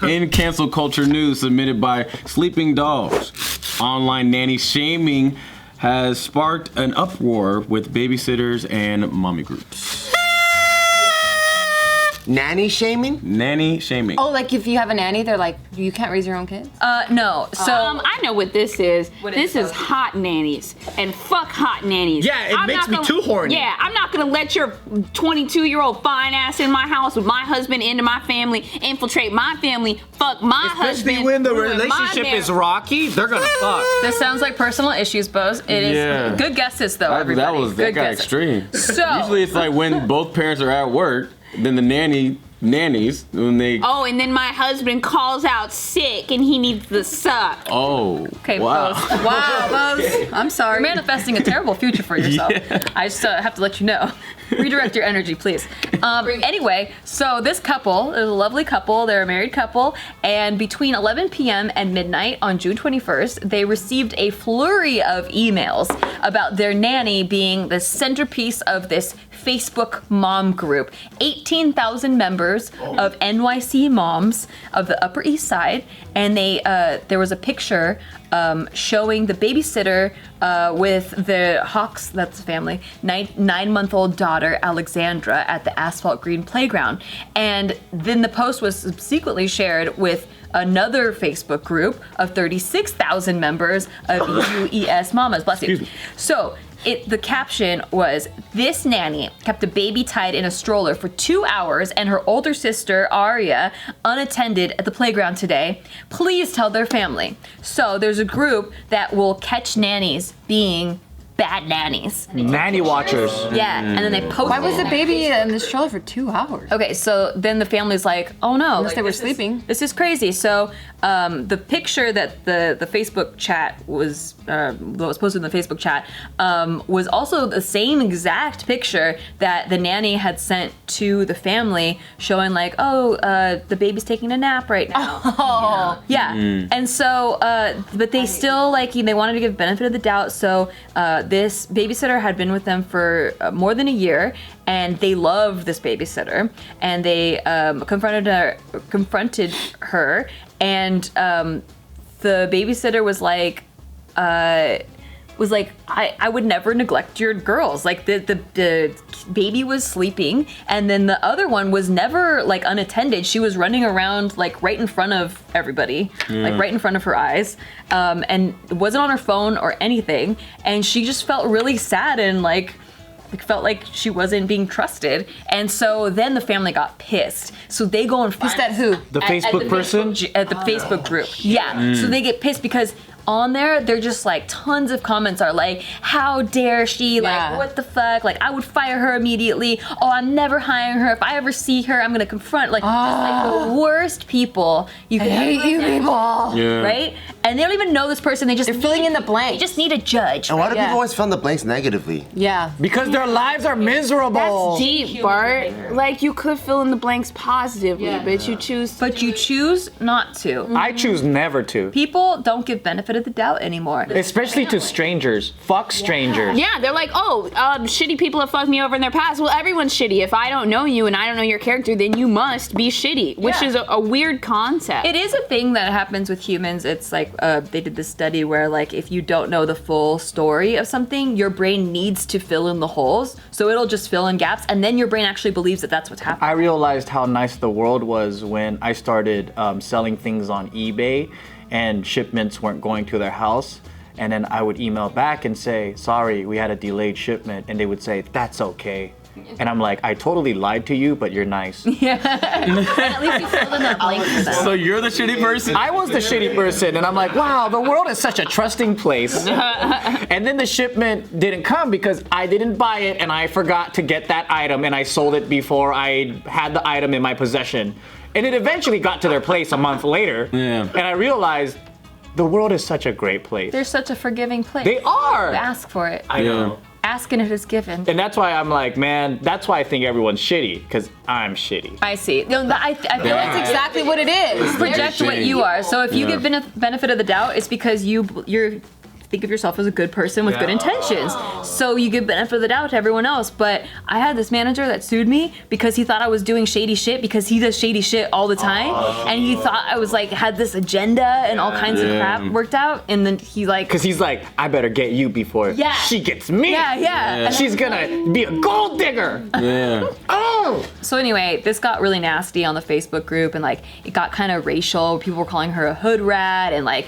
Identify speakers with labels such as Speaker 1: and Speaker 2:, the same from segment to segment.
Speaker 1: In cancel culture news submitted by Sleeping Dogs, online nanny shaming has sparked an uproar with babysitters and mommy groups.
Speaker 2: Nanny shaming?
Speaker 1: Nanny shaming.
Speaker 3: Oh, like if you have a nanny, they're like, you can't raise your own kids?
Speaker 4: No. So
Speaker 5: I know what this is. This is hot nannies. And fuck hot nannies.
Speaker 6: Yeah, it makes me too horny.
Speaker 5: Yeah, I'm not gonna let your 22-year-old fine ass in my house with my husband into my family, infiltrate my family, fuck my husband.
Speaker 6: Especially when the
Speaker 5: ruin my
Speaker 6: relationship is rocky, they're gonna fuck.
Speaker 4: this sounds like personal issues, Boze. It is good guesses though, everybody.
Speaker 1: That got
Speaker 4: guesses.
Speaker 1: extreme.
Speaker 4: So
Speaker 1: usually it's like when both parents are at work, then the nannies when they.
Speaker 5: Oh, and then my husband calls out sick and he needs the suck.
Speaker 1: Oh.
Speaker 4: okay,
Speaker 1: Wow.
Speaker 4: Boze. Wow, Boze.
Speaker 3: I'm sorry.
Speaker 4: You're manifesting a terrible future for yourself. I just have to let you know. Redirect your energy, please. Anyway, so this couple is a lovely couple. They're a married couple, and between 11 p.m. and midnight on June 21st, they received a flurry of emails about their nanny being the centerpiece of this Facebook mom group. 18,000 members of NYC moms of the Upper East Side, and there was a picture showing the babysitter with the Hawks, that's the family, 9-month-old daughter Alexandra at the Asphalt Green playground. And then the post was subsequently shared with another Facebook group of 36,000 members of UES Mamas. Bless you. So the caption was, "This nanny kept a baby tied in a stroller for 2 hours and her older sister, Aria, unattended at the playground today. Please tell their family." So there's a group that will catch nannies being bad nannies.
Speaker 6: Nanny watchers.
Speaker 4: Yeah, and then they post
Speaker 3: Why was the baby in the stroller for 2 hours?
Speaker 4: Okay, so then the family's like, oh no.
Speaker 3: Unless they were sleeping.
Speaker 4: This is crazy. So the picture that the Facebook chat was, that was posted in the Facebook chat, was also the same exact picture that the nanny had sent to the family, showing like, the baby's taking a nap right now.
Speaker 3: Oh.
Speaker 4: Yeah, and so, but they still, like, they wanted to give benefit of the doubt, so this babysitter had been with them for more than a year, and they loved this babysitter, and they confronted her, and the babysitter was like, I would never neglect your girls. Like the baby was sleeping, and then the other one was never like unattended. She was running around like right in front of everybody, like right in front of her eyes, and wasn't on her phone or anything. And she just felt really sad and like felt like she wasn't being trusted. And so then the family got pissed. So they go and find
Speaker 3: Pissed at who?
Speaker 6: The Facebook person?
Speaker 4: At the Facebook group. Yeah. So they get pissed because on there, they're just like tons of comments are like, how dare she?
Speaker 3: Yeah.
Speaker 4: Like, what the fuck? Like, I would fire her immediately. Oh, I'm never hiring her. If I ever see her, I'm gonna confront. Like, just like the worst people you could
Speaker 3: hate you people.
Speaker 1: Yeah.
Speaker 4: Right? And they don't even know this person. They're
Speaker 3: filling in the blanks.
Speaker 4: They just need a judge.
Speaker 2: And why do
Speaker 3: Yeah.
Speaker 2: people always fill in the blanks negatively?
Speaker 3: Yeah.
Speaker 6: Because their lives are miserable.
Speaker 5: That's deep, Bart. Like, you could fill in the blanks positively, but you choose.
Speaker 4: But you choose not to.
Speaker 6: I choose never to.
Speaker 4: People don't give benefit of the doubt anymore.
Speaker 6: Especially to strangers. Fuck strangers.
Speaker 5: Yeah, they're like, shitty people have fucked me over in their past. Well, everyone's shitty. If I don't know you and I don't know your character, then you must be shitty, which is a weird concept.
Speaker 4: It is a thing that happens with humans. It's like they did this study where like if you don't know the full story of something, your brain needs to fill in the holes. So it'll just fill in gaps, and then your brain actually believes that that's what's happening.
Speaker 6: I realized how nice the world was when I started selling things on eBay and shipments weren't going to their house. And then I would email back and say, sorry, we had a delayed shipment. And they would say, that's okay. And I'm like, I totally lied to you, but you're nice.
Speaker 4: Yeah. At least you filled in that blank for them.
Speaker 1: So you're the shitty person?
Speaker 6: I was the shitty person, and I'm like, wow, the world is such a trusting place. And then the shipment didn't come because I didn't buy it, and I forgot to get that item, and I sold it before I had the item in my possession. And it eventually got to their place a month later, and I realized the world is such a great place.
Speaker 4: They're such a forgiving place.
Speaker 6: They are.
Speaker 4: Ask for it.
Speaker 6: I know.
Speaker 4: Ask and it is given.
Speaker 6: And that's why I'm like, man, that's why I think everyone's shitty, because I'm shitty.
Speaker 4: I see. No, I feel like
Speaker 3: That's exactly what it is.
Speaker 4: project what you are. So if you give benefit of the doubt, it's because you're think of yourself as a good person with good intentions. So you give benefit of the doubt to everyone else. But I had this manager that sued me because he thought I was doing shady shit because he does shady shit all the time. And he thought I was like, had this agenda and all kinds of crap worked out. And then he like...
Speaker 6: Because he's like, I better get you before she gets me.
Speaker 4: Yeah.
Speaker 6: She's gonna be a gold digger.
Speaker 1: Yeah.
Speaker 6: Oh!
Speaker 4: So anyway, this got really nasty on the Facebook group, and like it got kind of racial. People were calling her a hood rat, and like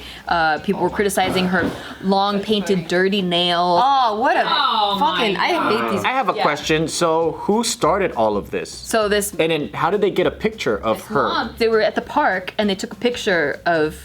Speaker 4: people were criticizing her long painted dirty nails.
Speaker 3: Oh, what a fucking! I hate these.
Speaker 6: I have a question. So who started all of this?
Speaker 4: So this
Speaker 6: And then how did they get a picture of her?
Speaker 4: they were at the park and they took a picture of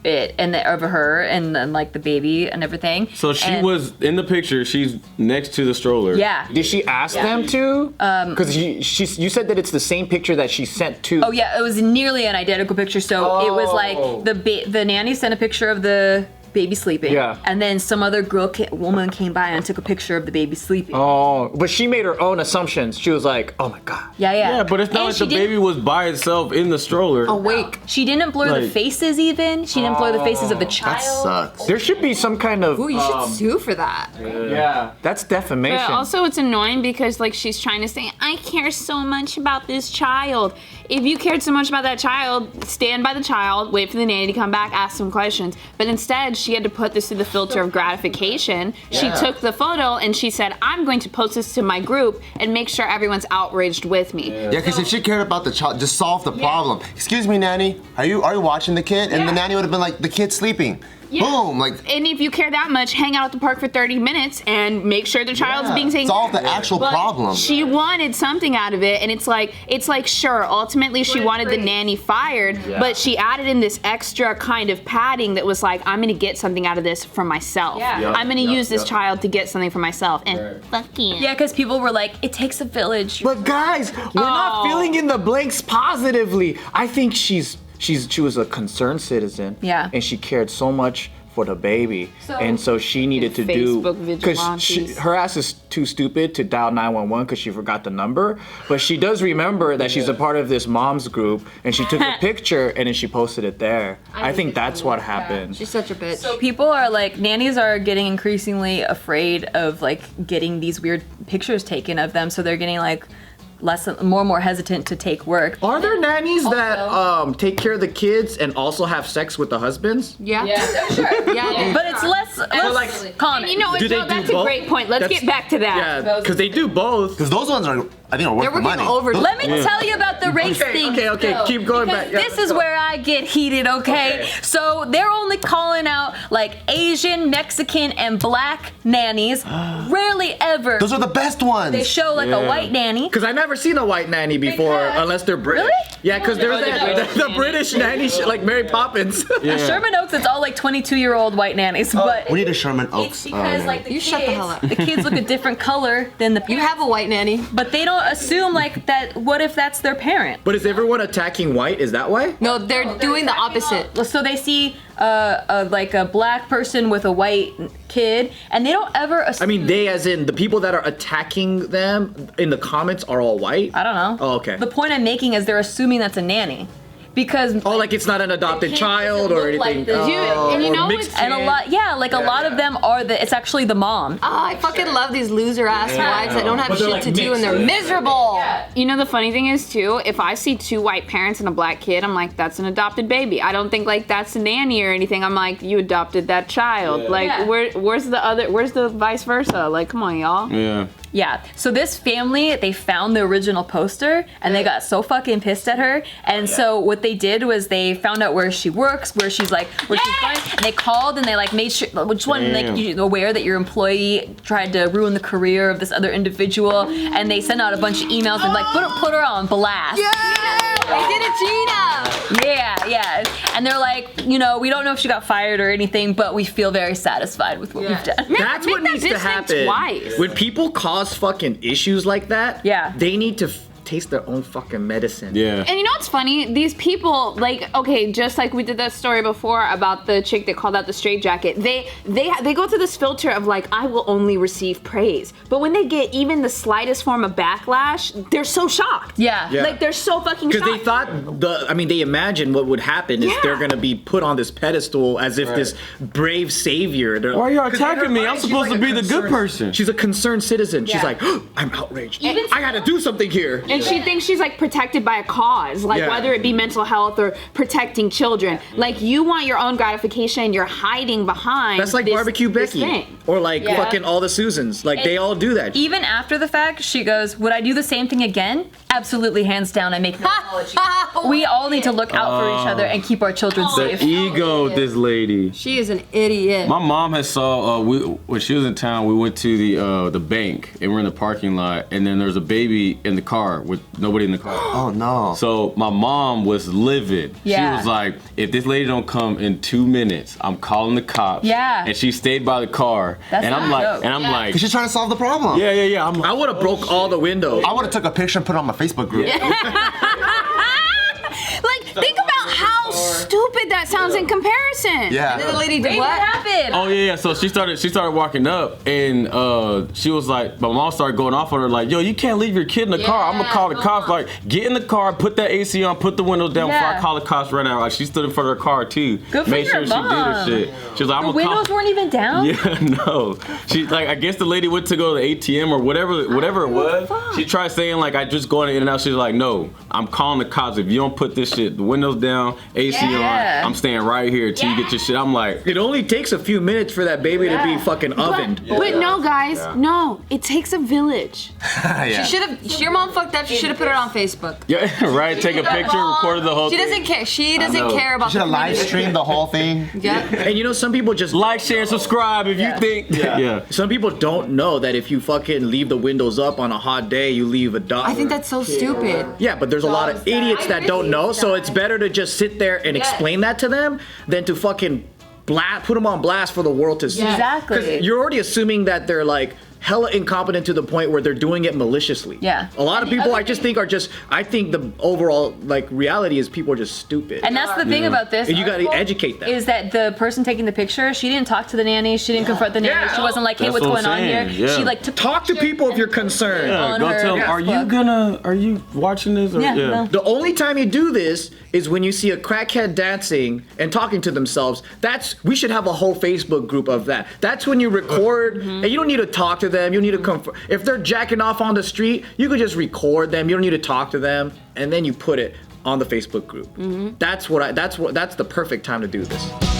Speaker 4: it and of her and then like the baby and everything.
Speaker 1: So she
Speaker 4: And-
Speaker 1: was in the picture. She's next to the stroller.
Speaker 4: Yeah.
Speaker 6: Did she ask them to? Because you said that it's the same picture that she sent to.
Speaker 4: Oh yeah, it was nearly an identical picture. So it was like the nanny sent a picture of the baby sleeping.
Speaker 6: Yeah.
Speaker 4: And then some other woman came by and took a picture of the baby sleeping.
Speaker 6: Oh, but she made her own assumptions. She was like, oh my God.
Speaker 4: Yeah.
Speaker 1: Yeah, but it's not
Speaker 4: And
Speaker 1: like
Speaker 4: she
Speaker 1: the
Speaker 4: didn't-
Speaker 1: baby was by itself in the stroller.
Speaker 3: Awake.
Speaker 4: She didn't blur the
Speaker 1: Like-
Speaker 4: faces even. She didn't blur the faces of the
Speaker 2: That
Speaker 4: child.
Speaker 2: sucks.
Speaker 6: There should be some kind of.
Speaker 3: Ooh, you should sue for that.
Speaker 6: Yeah. That's defamation.
Speaker 5: But also, it's annoying because like she's trying to say, I care so much about this child. If you cared so much about that child, stand by the child, wait for the nanny to come back, ask some questions. But instead, she had to put this through the filter of gratification. She took the photo and she said, I'm going to post this to my group and make sure everyone's outraged with me.
Speaker 2: Yeah, because if she cared about the child, just solve the problem. Excuse me, nanny. Are you watching the kid? And the nanny would have been like, the kid's sleeping. Boom, like.
Speaker 5: And if you care that much, hang out at the park for 30 minutes and make sure the child's being taken
Speaker 2: solve
Speaker 5: care
Speaker 2: the
Speaker 5: of.
Speaker 2: actual
Speaker 5: But
Speaker 2: problem.
Speaker 5: She wanted something out of it, and it's like sure, ultimately she wanted the nanny fired, but she added in this extra kind of padding that was like, I'm gonna get something out of this for myself. I'm gonna use this child to get something for myself. And fuck you.
Speaker 4: Yeah, because people were like, it takes a village.
Speaker 6: But guys, we're not filling in the blanks positively. I think she was a concerned citizen.
Speaker 4: Yeah.
Speaker 6: And she cared so much for the baby. And so she needed to
Speaker 5: Facebook
Speaker 6: do, because
Speaker 5: vigilantes.
Speaker 6: her ass is too stupid to dial 911 because she forgot the number. But she does remember that she's a part of this mom's group, and she took a picture and then she posted it there. I think that's what happened.
Speaker 3: She's such a bitch.
Speaker 4: So people are like, nannies are getting increasingly afraid of like getting these weird pictures taken of them. So they're getting like more and more hesitant to take work.
Speaker 6: Are there nannies that take care of the kids and also have sex with the husbands?
Speaker 3: yeah.
Speaker 4: Sure.
Speaker 3: Yeah.
Speaker 4: But it's less common.
Speaker 5: You know what,
Speaker 6: Do they
Speaker 5: Joe,
Speaker 6: do
Speaker 5: that's a
Speaker 6: both?
Speaker 5: great point. Let's get back to that.
Speaker 6: Yeah, because they do both.
Speaker 2: Because those ones are, I think, are worth
Speaker 3: They're
Speaker 2: the
Speaker 3: working
Speaker 2: money.
Speaker 3: over.
Speaker 4: Let me tell you about the race thing.
Speaker 6: Okay, keep going
Speaker 4: Because
Speaker 6: back. Yeah,
Speaker 4: this is where I get heated, okay? So they're only calling out like Asian, Mexican, and black nannies. Rarely ever
Speaker 2: Those are the best ones.
Speaker 4: they show like a white nanny.
Speaker 6: Because I've never seen a white nanny before,
Speaker 4: Because-
Speaker 6: unless they're British.
Speaker 4: Really?
Speaker 6: Yeah, because there's the British nanny, like Mary Poppins.
Speaker 4: Sherman Oaks, it's all like 22-year-old white nannies, but
Speaker 2: We need a Sherman
Speaker 4: it's
Speaker 2: Oaks.
Speaker 4: because like the
Speaker 3: You
Speaker 4: kids,
Speaker 3: shut the hell up.
Speaker 4: the kids look a different color than the
Speaker 3: You
Speaker 4: parents.
Speaker 3: have a white nanny.
Speaker 4: But they don't assume like that. What if that's their parent?
Speaker 6: But is everyone attacking white? Is that why?
Speaker 3: No, they're doing the opposite.
Speaker 4: So they see like a black person with a white kid, and they don't ever assume.
Speaker 6: I mean, they as in the people that are attacking them in the comments are all white?
Speaker 4: I don't know.
Speaker 6: Oh, okay.
Speaker 4: The point I'm making is they're assuming that's a nanny, because
Speaker 6: Oh, like it's not an adopted
Speaker 4: kid
Speaker 6: child
Speaker 4: doesn't
Speaker 6: or
Speaker 4: look like
Speaker 6: anything.
Speaker 4: the-
Speaker 5: and you
Speaker 6: or
Speaker 5: know
Speaker 6: mixed
Speaker 5: what's-
Speaker 4: and a lot, a lot of them are it's actually the mom.
Speaker 3: Oh, I fucking love these loser ass wives that don't have
Speaker 6: But they're,
Speaker 3: shit
Speaker 6: like,
Speaker 3: to do and
Speaker 6: mixed.
Speaker 3: they're miserable.
Speaker 5: You know, the funny thing is too, if I see two white parents and a black kid, I'm like, that's an adopted baby. I don't think like that's a nanny or anything. I'm like, you adopted that child. Like,
Speaker 4: Yeah.
Speaker 5: where's the vice versa? Like, come on, y'all.
Speaker 1: Yeah.
Speaker 4: Yeah. So this family, they found the original poster and they got so fucking pissed at her. And so what they did was they found out where she works, where she's going, and they called and they like made sure which one like you're aware that your employee tried to ruin the career of this other individual, and they sent out a bunch of emails and like put her on blast.
Speaker 3: They did it, Gina.
Speaker 4: Yeah. And they're like, we don't know if she got fired or anything, but we feel very satisfied with what we've done.
Speaker 6: That's
Speaker 5: make
Speaker 6: what
Speaker 5: that
Speaker 6: needs to
Speaker 5: distinct
Speaker 6: happen.
Speaker 5: twice.
Speaker 6: When people cause fucking issues like that,
Speaker 4: Yeah.
Speaker 6: they need to taste their own fucking medicine.
Speaker 1: Yeah.
Speaker 5: And you know what's funny? These people, like, okay, just like we did that story before about the chick that called out the straitjacket, they go through this filter of like, I will only receive praise. But when they get even the slightest form of backlash, they're so shocked.
Speaker 4: Yeah.
Speaker 5: Like they're so fucking shocked.
Speaker 6: Because they thought they imagine what would happen is they're gonna be put on this pedestal as if this brave savior.
Speaker 1: Why are you attacking me? I'm supposed to be the good person.
Speaker 6: She's a concerned citizen. She's like, oh, I'm outraged. I gotta do something here.
Speaker 5: And she thinks she's like protected by a cause, like whether it be mental health or protecting children. Like you want your own gratification, you're hiding behind.
Speaker 6: That's like
Speaker 5: this,
Speaker 6: Barbecue
Speaker 5: this
Speaker 6: Becky
Speaker 5: thing.
Speaker 6: or like fucking all the Susans. Like they all do that.
Speaker 4: Even after the fact, she goes, would I do the same thing again? Absolutely, hands down, I make no apology. We all need to look out for each other and keep our children
Speaker 1: The
Speaker 4: safe.
Speaker 1: ego of this lady.
Speaker 3: She is an idiot.
Speaker 1: My mom had saw when she was in town. We went to the bank and we're in the parking lot, and then there's a baby in the car with nobody in the car.
Speaker 2: Oh no.
Speaker 1: So my mom was livid.
Speaker 4: Yeah.
Speaker 1: She was like, if this lady don't come in 2 minutes, I'm calling the cops.
Speaker 4: Yeah.
Speaker 1: And she stayed by the car.
Speaker 4: That's
Speaker 1: and I'm
Speaker 4: not
Speaker 1: like,
Speaker 4: dope.
Speaker 1: and I'm like,
Speaker 2: She's trying to solve the problem.
Speaker 1: yeah. I'm like,
Speaker 6: I would have broke all the windows.
Speaker 2: I would have took a picture and put it on my Facebook group.
Speaker 5: Like think about how stupid that sounds in comparison.
Speaker 3: And then the
Speaker 2: Yeah.
Speaker 3: lady did
Speaker 4: What
Speaker 3: what?
Speaker 4: happened?
Speaker 1: oh yeah. So she started walking up, and she was like, my mom started going off on her like, yo, you can't leave your kid in the car. I'm gonna call the cops. Like, get in the car, put that AC on, put the windows down before I call the cops right now. Like, she stood in front of her car too.
Speaker 4: Good for
Speaker 1: Made
Speaker 4: your
Speaker 1: sure she did
Speaker 4: mom.
Speaker 1: her shit. She was like, I'm
Speaker 4: The
Speaker 1: gonna call.
Speaker 4: windows weren't even down?
Speaker 1: Yeah, no. She like, I guess the lady went to go to the ATM or whatever it was. She tried saying like, I just going in and out. She's like, no, I'm calling the cops. If you don't put this shit, the windows down, AC
Speaker 4: Yeah.
Speaker 1: on, I'm staying right here till you get your shit. I'm like,
Speaker 6: It only takes a few minutes for that baby to be fucking ovened.
Speaker 5: But no, guys, no. It takes a village.
Speaker 2: Yeah.
Speaker 3: She should have. Your mom fucked up. She should have put it on Facebook.
Speaker 1: yeah, right. Take a picture, recorded the whole
Speaker 3: She
Speaker 1: thing.
Speaker 3: doesn't care. She doesn't
Speaker 1: know.
Speaker 3: care about.
Speaker 2: Should have
Speaker 3: the
Speaker 2: live
Speaker 3: community.
Speaker 2: streamed the whole thing.
Speaker 3: Yeah.
Speaker 6: And you know, some people just
Speaker 1: Like, share, subscribe if you think. Yeah.
Speaker 6: Some people don't know that if you fucking leave the windows up on a hot day, you leave a dog.
Speaker 3: I think that's so stupid.
Speaker 6: Yeah, but there's a lot of idiots that don't know, so it's better to just sit there and explain that to them than to fucking put them on blast for the world to see.
Speaker 4: Exactly.
Speaker 6: 'Cause you're already assuming that they're like hella incompetent to the point where they're doing it maliciously.
Speaker 4: Yeah.
Speaker 6: A lot of
Speaker 4: And the
Speaker 6: people
Speaker 4: other
Speaker 6: I just think are just, I think the overall like reality is people are just stupid.
Speaker 4: And that's the thing about this.
Speaker 6: And you gotta
Speaker 4: article
Speaker 6: educate them.
Speaker 4: Is that the person taking the picture? She didn't talk to the nanny. She didn't confront the nanny. She wasn't like, "Hey,
Speaker 1: That's
Speaker 4: what's
Speaker 1: what
Speaker 4: going
Speaker 1: I'm
Speaker 4: on here?"
Speaker 1: saying, yeah.
Speaker 4: She like took
Speaker 6: Talk to people if you're concerned.
Speaker 1: Yeah,
Speaker 4: on
Speaker 1: go
Speaker 4: her
Speaker 1: tell them, are you watching this? Or,
Speaker 4: Yeah, no.
Speaker 6: The only time you do this is when you see a crackhead dancing and talking to themselves. We should have a whole Facebook group of that. That's when you record, and you don't need to talk to them. You don't need to if they're jacking off on the street, you could just record them. You don't need to talk to them, and then you put it on the Facebook group. That's the perfect time to do this.